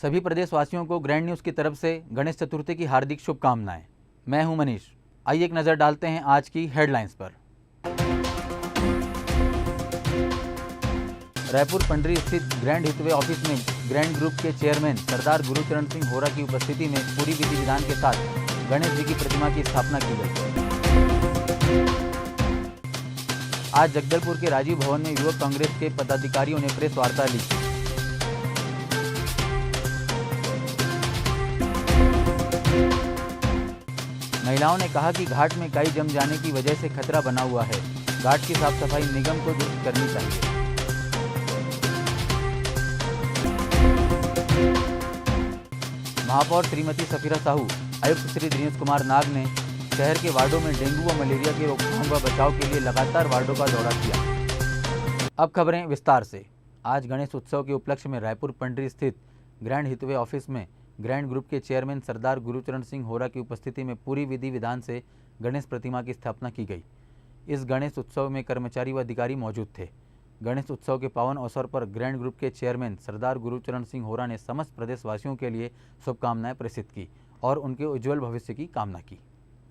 सभी प्रदेशवासियों को ग्रैंड न्यूज़ की तरफ से गणेश चतुर्थी की हार्दिक शुभकामनाएं। मैं हूं मनीष। आइए एक नज़र डालते हैं आज की हेडलाइंस पर। रायपुर पंडरी स्थित ग्रैंड हितवे ऑफिस में ग्रैंड ग्रुप के चेयरमैन सरदार गुरुचरण सिंह होरा की उपस्थिति में पूरी विधि विधान के साथ गणेश जी की प्रतिमा की स्थापना की गई। आज जगदलपुर के राजीव भवन में युवक कांग्रेस के पदाधिकारियों ने प्रेस वार्ता ली। महिलाओं ने कहा कि घाट में काई जम जाने की वजह से खतरा बना हुआ है। घाट की साफ सफाई निगम को दुरुस्त करनी चाहिए। महापौर श्रीमती सफीरा साहू, आयुक्त श्री दिनेश कुमार नाग ने शहर के वार्डों में डेंगू व मलेरिया की रोकथाम व बचाव के लिए लगातार वार्डों का दौरा किया। अब खबरें विस्तार से। आज गणेश उत्सव के उपलक्ष्य में रायपुर पंडरी स्थित ग्रैंड हितवे ऑफिस में ग्रैंड ग्रुप के चेयरमैन सरदार गुरुचरण सिंह होरा की उपस्थिति में पूरी विधि विधान से गणेश प्रतिमा की स्थापना की गई। इस गणेश उत्सव में कर्मचारी व अधिकारी मौजूद थे। गणेश उत्सव के पावन अवसर पर ग्रैंड ग्रुप के चेयरमैन सरदार गुरुचरण सिंह होरा ने समस्त प्रदेशवासियों के लिए शुभकामनाएं प्रेषित की और उनके उज्जवल भविष्य की कामना की।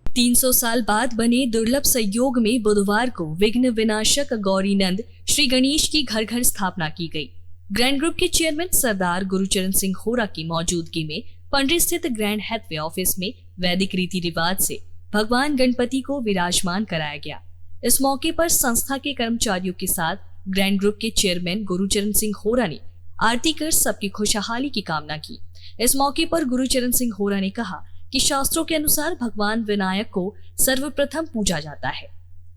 300 साल बाद बने दुर्लभ संयोग में बुधवार को विघ्न विनाशक गौरीनंद श्री गणेश की घर घर स्थापना की गई। ग्रैंड ग्रुप के चेयरमैन सरदार गुरुचरण सिंह होरा की मौजूदगी में पंडरी स्थित ग्रैंड हैथवे ऑफिस में वैदिक रीति रिवाज से भगवान गणपति को विराजमान कराया गया। इस मौके पर संस्था के कर्मचारियों के साथ ग्रैंड ग्रुप के चेयरमैन गुरुचरण सिंह होरा ने आरती कर सबकी खुशहाली की कामना की। इस मौके पर गुरुचरण सिंह होरा ने कहा कि शास्त्रों के अनुसार भगवान विनायक को सर्वप्रथम पूजा जाता है।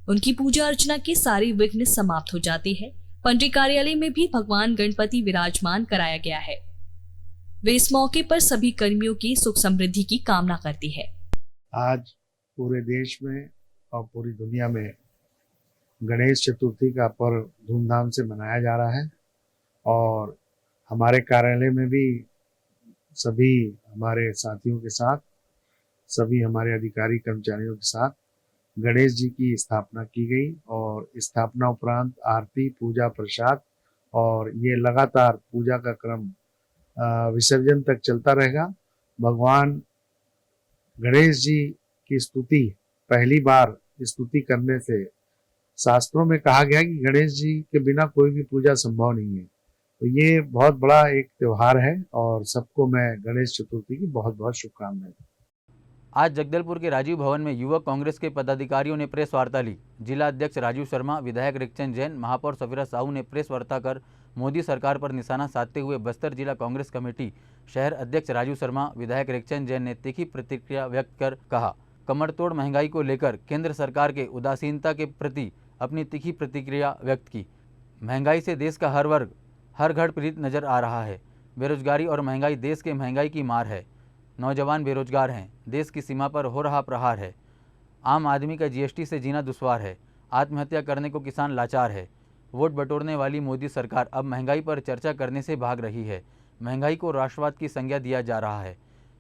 उनकी पूजा अर्चना के सारे विघ्न समाप्त हो जाते हैं। पंडरी कार्यालय में भी भगवान गणपति विराजमान कराया गया है। वे इस मौके पर सभी कर्मियों की सुख समृद्धि की कामना करती है। आज पूरे देश में और पूरी दुनिया में गणेश चतुर्थी का पर्व धूमधाम से मनाया जा रहा है और हमारे कार्यालय में भी सभी हमारे साथियों के साथ, सभी हमारे अधिकारी कर्मचारियों के साथ गणेश जी की स्थापना की गई और स्थापना उपरांत आरती, पूजा, प्रसाद और ये लगातार पूजा का क्रम विसर्जन तक चलता रहेगा। भगवान गणेश जी की स्तुति पहली बार स्तुति करने से शास्त्रों में कहा गया कि गणेश जी के बिना कोई भी पूजा संभव नहीं है। तो ये बहुत बड़ा एक त्योहार है और सबको मैं गणेश चतुर्थी की बहुत बहुत शुभकामनाएं। आज जगदलपुर के राजीव भवन में युवक कांग्रेस के पदाधिकारियों ने प्रेस वार्ता ली। जिला अध्यक्ष राजू शर्मा, विधायक रिक्चन जैन, महापौर सफीरा साहू ने प्रेस वार्ता कर मोदी सरकार पर निशाना साधते हुए बस्तर जिला कांग्रेस कमेटी शहर अध्यक्ष राजू शर्मा, विधायक रिक्चन जैन ने तीखी प्रतिक्रिया व्यक्त कर कहा, कमरतोड़ महंगाई को लेकर केंद्र सरकार के उदासीनता के प्रति अपनी तीखी प्रतिक्रिया व्यक्त की। महंगाई से देश का हर वर्ग हर घर पीड़ित नजर आ रहा है। बेरोजगारी और महंगाई देश के महंगाई की मार है। नौजवान बेरोजगार हैं। देश की सीमा पर हो रहा प्रहार है। आम आदमी का जीएसटी से जीना दुश्वार है। आत्महत्या करने को किसान लाचार है। वोट बटोरने वाली मोदी सरकार अब महंगाई पर चर्चा करने से भाग रही है। महंगाई को राष्ट्रवाद की संज्ञा दिया जा रहा है।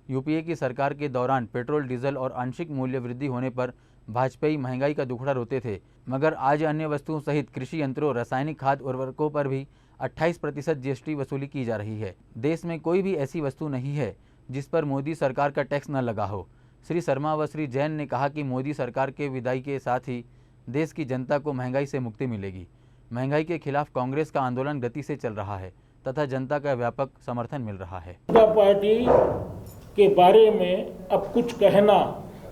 यूपीए की सरकार के दौरान पेट्रोल, डीजल और आंशिक मूल्य वृद्धि होने पर भाजपाई महंगाई का दुखड़ा रोते थे, मगर आज अन्य वस्तुओं सहित कृषि यंत्रों, रासायनिक खाद उर्वरकों पर भी 28% जीएसटी वसूली की जा रही है। देश में कोई भी ऐसी वस्तु नहीं है जिस पर मोदी सरकार का टैक्स न लगा हो। श्री शर्मा व श्री जैन ने कहा कि मोदी सरकार के विदाई के साथ ही देश की जनता को महंगाई से मुक्ति मिलेगी। महंगाई के खिलाफ कांग्रेस का आंदोलन गति से चल रहा है तथा जनता का व्यापक समर्थन मिल रहा है। जनता पार्टी के बारे में अब कुछ कहना,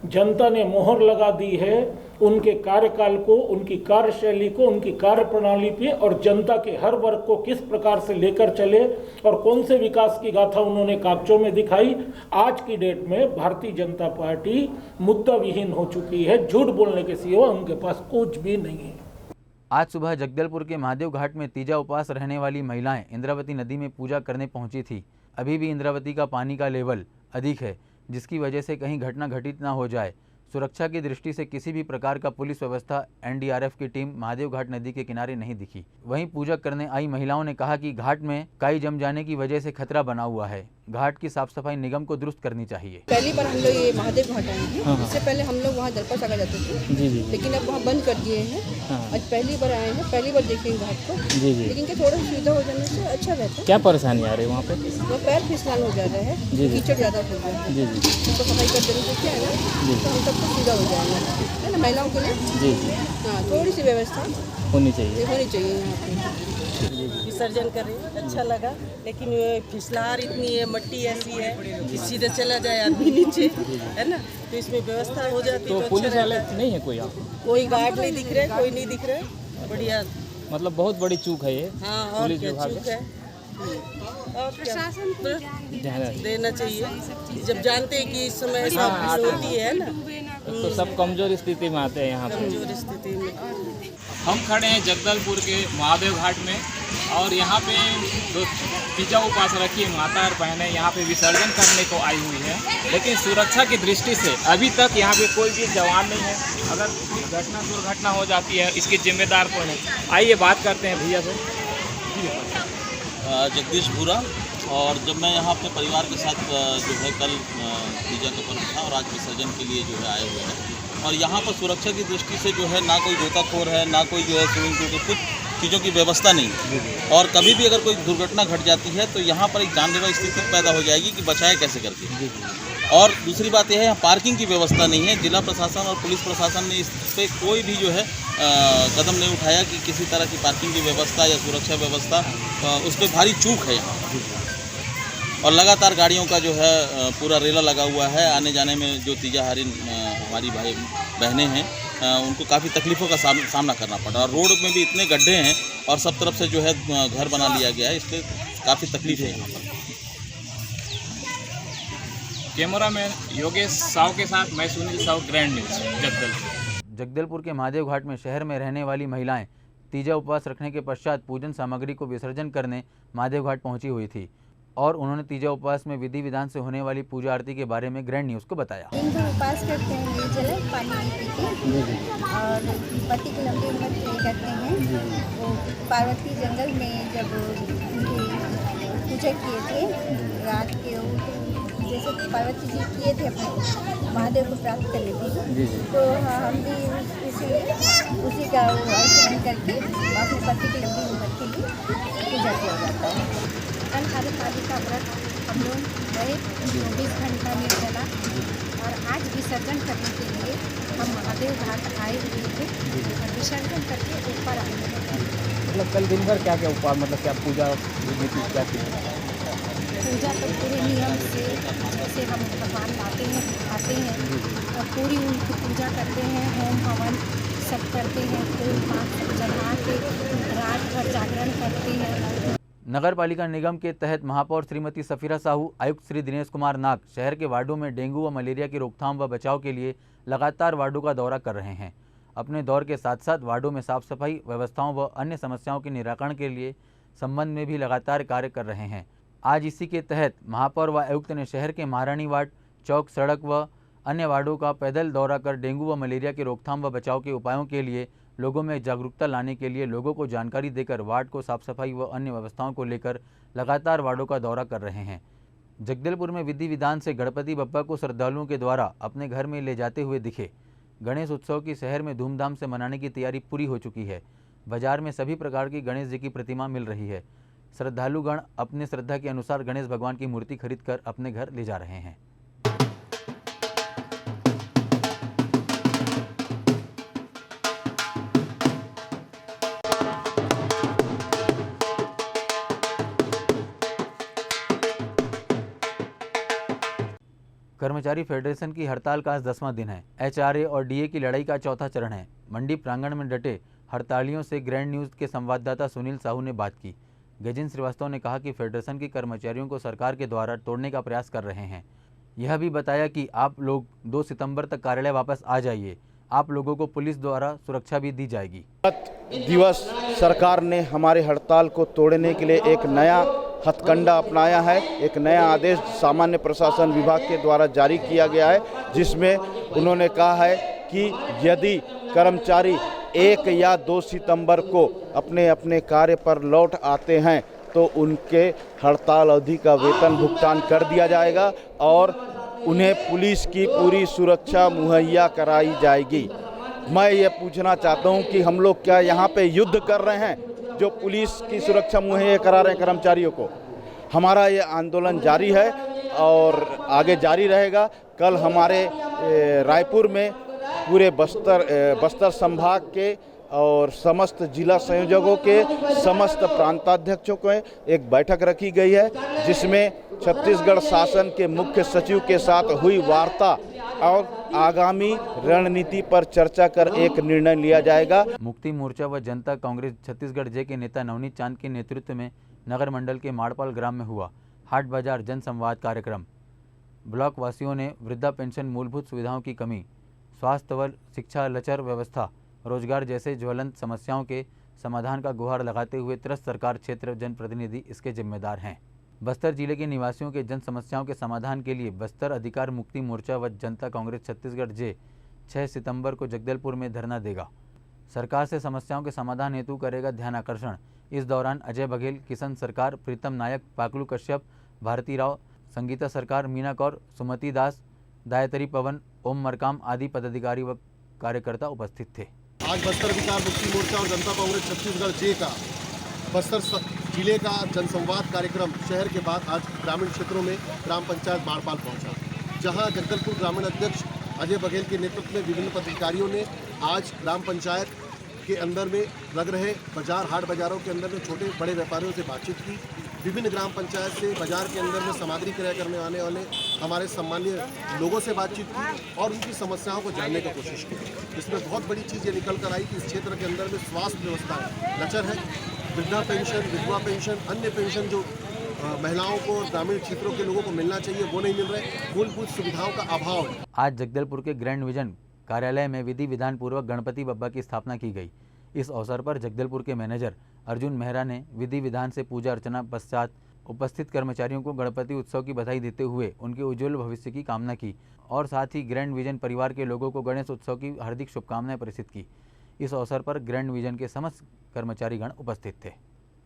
जनता ने मोहर लगा दी है उनके कार्यकाल को, उनकी कार्यशैली को, उनकी कार्यप्रणाली पे और जनता के हर वर्ग को किस प्रकार से लेकर चले और कौन से विकास की गाथा उन्होंने कागजों में दिखाई। आज की डेट में भारतीय जनता पार्टी मुद्दा विहीन हो चुकी है। झूठ बोलने के सिवा उनके पास कुछ भी नहीं है। आज सुबह जगदलपुर के महादेव घाट में तीजा उपवास रहने वाली महिलाएं इंद्रावती नदी में पूजा करने पहुंची थी। अभी भी इंद्रावती का पानी का लेवल अधिक है, जिसकी वजह से कहीं घटना घटित न हो जाए। सुरक्षा की दृष्टि से किसी भी प्रकार का पुलिस व्यवस्था, एनडीआरएफ की टीम महादेव घाट नदी के किनारे नहीं दिखी। वहीं पूजा करने आई महिलाओं ने कहा कि घाट में काई जम जाने की वजह से खतरा बना हुआ है। घाट की साफ सफाई निगम को दुरुस्त करनी चाहिए। पहली बार हम लोग ये महादेव घाट आए हैं। इससे पहले हम लोग वहाँ दलपा सागर जाते थे, लेकिन अब वहाँ बंद कर दिए हैं। आज पहली बार आए हैं, पहली बार देखेंगे घाट को। लेकिन क्या थोड़ा सुविधा हो जाने से अच्छा रहता है। क्या परेशानी आ रही है वहाँ पे? वो पैर फिसलान हो जा रहा है, कीचड़ ज़्यादा हो गया है। तो सफाई कर देने से क्या है ना, तो हम सबको सुविधा हो जाएगा, है ना, महिलाओं के लिए। हाँ, थोड़ी सी व्यवस्था होनी चाहिए यहाँ पे। विसर्जन करें, अच्छा लगा, लेकिन ये फिसलार इतनी है, मट्टी ऐसी है कि सीधे चला जाए आदमी नीचे, है ना, तो इसमें व्यवस्था हो जाती तो तो पुलिस अच्छा वाले रहता है। नहीं है कोई यहाँ? कोई गार्ड नहीं दिख रहे, कोई नहीं दिख रहे, बढ़िया। मतलब बहुत बड़ी चूक है ये। हाँ, और पुलिस क्या विभाग चूक है। और प्रशासन को देना चाहिए, जब जानते हैं कि इस समय ऐसा भीड़ होती है ना, तो सब कमजोर स्थिति में आते हैं यहाँ पे। कमजोर स्थिति में। हम खड़े हैं जगदलपुर के महादेव घाट में और यहाँ पे जो तीजा उपास रखी माता और बहनें यहाँ पे विसर्जन करने को आई हुई है, लेकिन सुरक्षा की दृष्टि से अभी तक यहाँ पे कोई भी जवान नहीं है। अगर घटना दुर्घटना हो जाती है, इसकी जिम्मेदार कौन है? आइए बात करते हैं भैया से। जगदीश भूरा। और जब मैं यहाँ अपने परिवार के साथ जो है कल तीजा का पर्व था और आज विसर्जन के लिए जो है आए हुए हैं, और यहाँ पर सुरक्षा की दृष्टि से जो है ना कोई गोताखोर है, ना कोई जो है स्विमिंग पूल के कुछ चीज़ों की व्यवस्था नहीं है। और कभी भी अगर कोई दुर्घटना घट जाती है तो यहाँ पर एक जानलेवा स्थिति पैदा हो जाएगी कि बचाए कैसे करके। और दूसरी बात यह है, यहाँ पार्किंग की व्यवस्था नहीं है। जिला प्रशासन और पुलिस प्रशासन ने इस पर कोई भी जो है कदम नहीं उठाया कि किसी तरह की पार्किंग की व्यवस्था या सुरक्षा व्यवस्था, उस पर भारी चूक है यहाँ। और लगातार गाड़ियों का जो है पूरा रेला लगा हुआ है। आने जाने में जो तीजाहारी हमारी भाई बहनें हैं, उनको काफ़ी तकलीफ़ों का सामना करना पड़ा। और रोड में भी इतने गड्ढे हैं और सब तरफ से जो है घर बना लिया गया है, इसलिए काफ़ी तकलीफ है यहाँ पर। कैमरामैन योगेश साव के साथ मैं सुनील साव, ग्रैंड न्यूज़, जगदलपुर। जगदलपुर के महादेव घाट में शहर में रहने वाली महिलाएं तीजा उपवास रखने के पश्चात पूजन सामग्री को विसर्जन करने महादेव घाट पहुंची हुई थी और उन्होंने तीजा उपवास में विधि विधान से होने वाली पूजा आरती के बारे में ग्रैंड न्यूज़ को बताया। दिन भर उपवास करते हैं, निर्जल पानी पीते और पति की लंबी उम्र के लिए करते हैं। वो पार्वती जंगल में जब उनकी पूजा किए थे रात के, जैसे पार्वती जी किए थे अपने महादेव को प्राप्त करने के लिए, तो हम भी उसी का आचरण करके अपने पति की लंबी उम्र के लिए पूजा किया जाता है। आदि का व्रत हम लोग गए 24 घंटा निर्जला, और आज विसर्जन करने के लिए हम महादेव घाट आए हुए थे और विसर्जन करके ऊपर आए हैं। मतलब कल दिन भर क्या क्या उपवास, मतलब क्या पूजा क्या की? पूजा तो पूरे नियम से, जैसे हम भगवान लाते हैं आते हैं और पूरी उनकी पूजा करते हैं, होम हवन सब करते हैं, फूल पान चढ़ा के रात भर जागरण करते हैं। नगर पालिका निगम के तहत महापौर श्रीमती सफीरा साहू, आयुक्त श्री दिनेश कुमार नाग शहर के वार्डों में डेंगू व मलेरिया की रोकथाम व बचाव के लिए लगातार वार्डों का दौरा कर रहे हैं। अपने दौर के साथ साथ वार्डों में साफ सफाई व्यवस्थाओं व अन्य समस्याओं के निराकरण के लिए संबंध में भी लगातार कार्य कर रहे हैं। आज इसी के तहत महापौर व आयुक्त ने शहर के महारानी वार्ड, चौक, सड़क व अन्य वार्डों का पैदल दौरा कर डेंगू व मलेरिया की रोकथाम व बचाव के उपायों के लिए लोगों में जागरूकता लाने के लिए लोगों को जानकारी देकर वार्ड को साफ सफाई व अन्य व्यवस्थाओं को लेकर लगातार वार्डों का दौरा कर रहे हैं। जगदलपुर में विधि विधान से गणपति बप्पा को श्रद्धालुओं के द्वारा अपने घर में ले जाते हुए दिखे। गणेश उत्सव की शहर में धूमधाम से मनाने की तैयारी पूरी हो चुकी है। बाजार में सभी प्रकार की गणेश जी की प्रतिमा मिल रही है। श्रद्धालुगण अपने श्रद्धा के अनुसार गणेश भगवान की मूर्ति खरीदकर अपने घर ले जा रहे हैं। कर्मचारी फेडरेशन की हड़ताल का आज 10वां दिन है। एचआरए और डीए की लड़ाई का चौथा चरण है। मंडी प्रांगण में डटे हड़तालियों से ग्रैंड न्यूज़ के संवाददाता सुनील साहू ने बात की। गजेंद्र श्रीवास्तव ने कहा कि फेडरेशन के कर्मचारियों को सरकार के द्वारा तोड़ने का प्रयास कर रहे हैं। यह भी बताया कि आप लोग 2 सितंबर तक कार्यालय वापस आ जाइए, आप लोगों को पुलिस द्वारा सुरक्षा भी दी जाएगी। दिवस सरकार ने हमारे हड़ताल को तोड़ने के लिए एक नया हथकंडा अपनाया है। एक नया आदेश सामान्य प्रशासन विभाग के द्वारा जारी किया गया है, जिसमें उन्होंने कहा है कि यदि कर्मचारी 1 या 2 सितंबर को अपने अपने कार्य पर लौट आते हैं तो उनके हड़ताल अवधि का वेतन भुगतान कर दिया जाएगा और उन्हें पुलिस की पूरी सुरक्षा मुहैया कराई जाएगी। मैं ये पूछना चाहता हूँ कि हम लोग क्या यहाँ पे युद्ध कर रहे हैं जो पुलिस की सुरक्षा मुहैया करा रहे हैं कर्मचारियों को? हमारा ये आंदोलन जारी है और आगे जारी रहेगा। कल हमारे रायपुर में पूरे बस्तर संभाग के और समस्त जिला संयोजकों के समस्त प्रांताध्यक्षों को एक बैठक रखी गई है, जिसमें छत्तीसगढ़ शासन के मुख्य सचिव के साथ हुई वार्ता और आगामी रणनीति पर चर्चा कर एक निर्णय लिया जाएगा। मुक्ति मोर्चा व जनता कांग्रेस छत्तीसगढ़ जे के नेता नवनीत चांद के नेतृत्व में नगर मंडल के माड़पाल ग्राम में हुआ हाट बाजार जन संवाद कार्यक्रम। ब्लॉक वासियों ने वृद्धा पेंशन, मूलभूत सुविधाओं की कमी, स्वास्थ्य व शिक्षा लचर व्यवस्था, रोजगार जैसे ज्वलंत समस्याओं के समाधान का गुहार लगाते हुए त्रस्त सरकार क्षेत्र जनप्रतिनिधि इसके जिम्मेदार हैं। बस्तर जिले के निवासियों के जन समस्याओं के समाधान के लिए बस्तर अधिकार मुक्ति मोर्चा व जनता कांग्रेस छत्तीसगढ़ जे 6 सितंबर को जगदलपुर में धरना देगा। सरकार से समस्याओं के समाधान हेतु करेगा ध्यान आकर्षण। इस दौरान अजय बघेल, किशन सरकार, प्रीतम नायक, पाकलू कश्यप, भारती राव, संगीता सरकार, मीना कौर, सुमति दास, दायतरी पवन, ओम मरकाम आदि पदाधिकारी व कार्यकर्ता उपस्थित थे। आज बस्तर अधिकार मुक्ति मोर्चा और जनता कांग्रेस छत्तीसगढ़ जे का बस्तर जिले का जनसंवाद कार्यक्रम शहर के बाद आज ग्रामीण क्षेत्रों में ग्राम पंचायत माड़पाल पहुंचा, जहां जगदलपुर ग्रामीण अध्यक्ष अजय बघेल के नेतृत्व में विभिन्न पदाधिकारियों ने आज ग्राम पंचायत के अंदर में लग रहे बाजार हाट बाजारों के अंदर में छोटे बड़े व्यापारियों से बातचीत की। विभिन्न ग्राम पंचायत से बाजार के अंदर में सामग्री क्रय करने आने वाले हमारे सम्मानीय लोगों से बातचीत की और उनकी समस्याओं को जानने की कोशिश की। इसमें बहुत बड़ी चीज़ ये निकल कर आई कि इस क्षेत्र के अंदर में स्वास्थ्य व्यवस्था लचर है। वृद्धा पेंशन, विधवा पेंशन, अन्य पेंशन जो महिलाओं को ग्रामीण क्षेत्रों के लोगों को मिलना चाहिए वो नहीं मिल रहे। मूलभूत सुविधाओं का अभाव है। आज जगदलपुर के ग्रैंड विजन कार्यालय में विधि विधान पूर्वक गणपति बप्पा की स्थापना की गई। इस अवसर पर जगदलपुर के मैनेजर अर्जुन मेहरा ने विधि विधान से पूजा अर्चना पश्चात उपस्थित कर्मचारियों को गणपति उत्सव की बधाई देते हुए उनके उज्जवल भविष्य की कामना की और साथ ही ग्रैंड विजन परिवार के लोगों को गणेश उत्सव की हार्दिक शुभकामनाएं प्रेषित की। इस अवसर पर ग्रैंड विजन के समस्त कर्मचारीगण उपस्थित थे।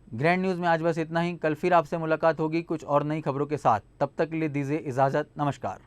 ग्रैंड न्यूज़ में आज बस इतना ही। कल फिर आपसे मुलाकात होगी कुछ और नई खबरों के साथ। तब तक के लिए दीजिए इजाज़त। नमस्कार।